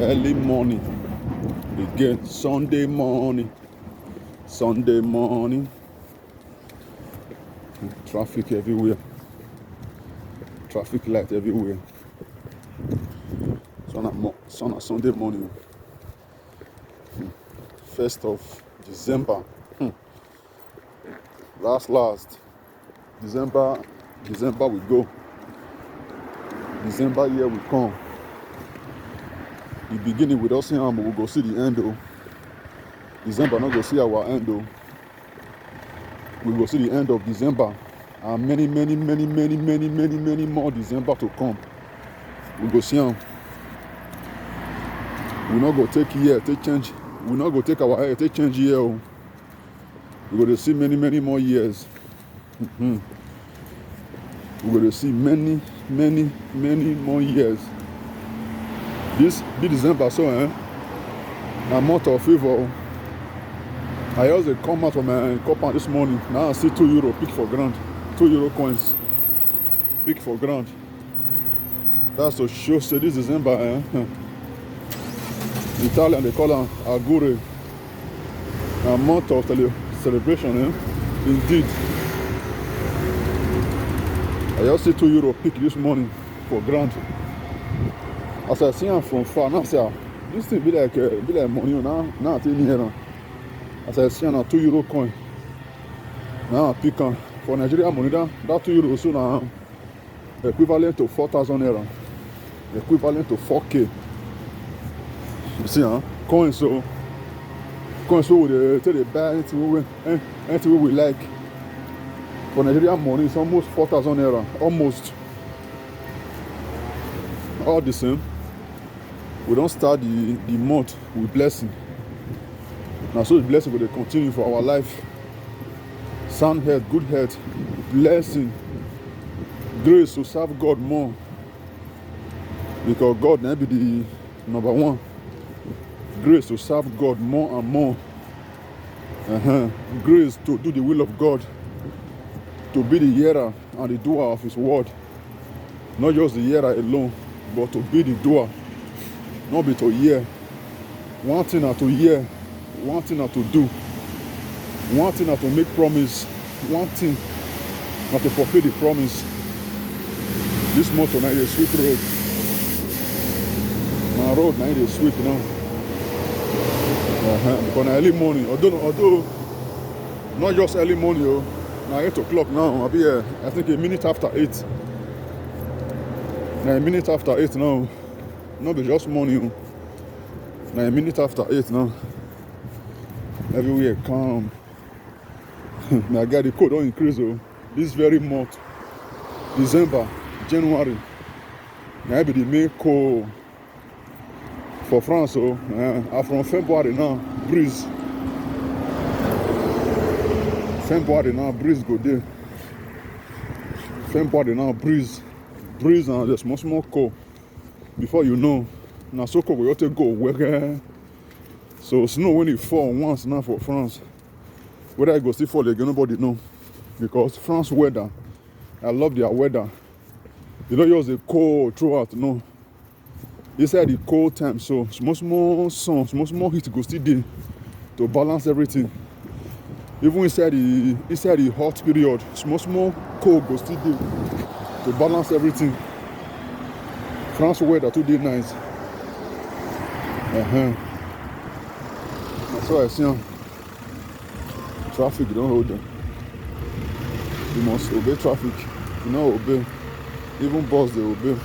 Early morning. Again, Sunday morning. Sunday morning. Traffic everywhere. Traffic light everywhere. So on a Sunday morning. 1st of December. Last. December we go. December year we come. The beginning we don't see how we go see the end though. December not go see our end though. We go see the end of December. And many more December to come. We go see them. We not go take year, take change. We not go take our hair, take change year. We go to see many more years. We go to see many more years. This be December so a month of favor. I also come out from my compound this morning. Now I see €2 pick for ground. €2 coins. Pick for ground. That's to show say this December Italian they call them Agure. A month of celebration indeed. I just see €2 pick this morning for ground. As I see them from far, now I say this thing be like money now I take me here. As I see a €2 coin. Now I pick on for Nigeria money that €2 so now equivalent to 4,000 naira. Equivalent to 4K. You see coins so we tell they buy anything we like. For Nigeria money it's almost 4,000 naira. Almost. All the same. We don't start the month with blessing. Now so the blessing will continue for our life. Sound health, good health, blessing, grace to serve God more. Because God may be the number one. Grace to serve God more and more. Grace to do the will of God. To be the hearer and the doer of His word. Not just the hearer alone, but to be the doer. Not be to hear. One thing are to hear. One thing are to do. One thing are to make promise. One thing not to fulfill the promise. This motor now is a sweet road. My road now is a sweet now. Because now early morning, although not just early morning, now 8 o'clock now. I'll be here. I think a minute after 8. Now a minute after 8 now. Not be just morning. Now a minute after 8 now. Everywhere calm. Now the code don't increase this very month. December, January. Now be the main code for France. From February now, breeze. February now, breeze go there. February now, breeze and there's much more cold. Before you know, now so cold we have to go work. So snow when it fall once now for France. Whether it go still fall again, nobody know. Because France weather, I love their weather. They don't use the cold throughout, no. Inside the cold time, so small sun, small heat go still there to balance everything. Even inside the hot period, small cold go still there to balance everything. France weather today nice. That's why I see traffic don't hold them. You must obey traffic. You not obey. Even boss they obey.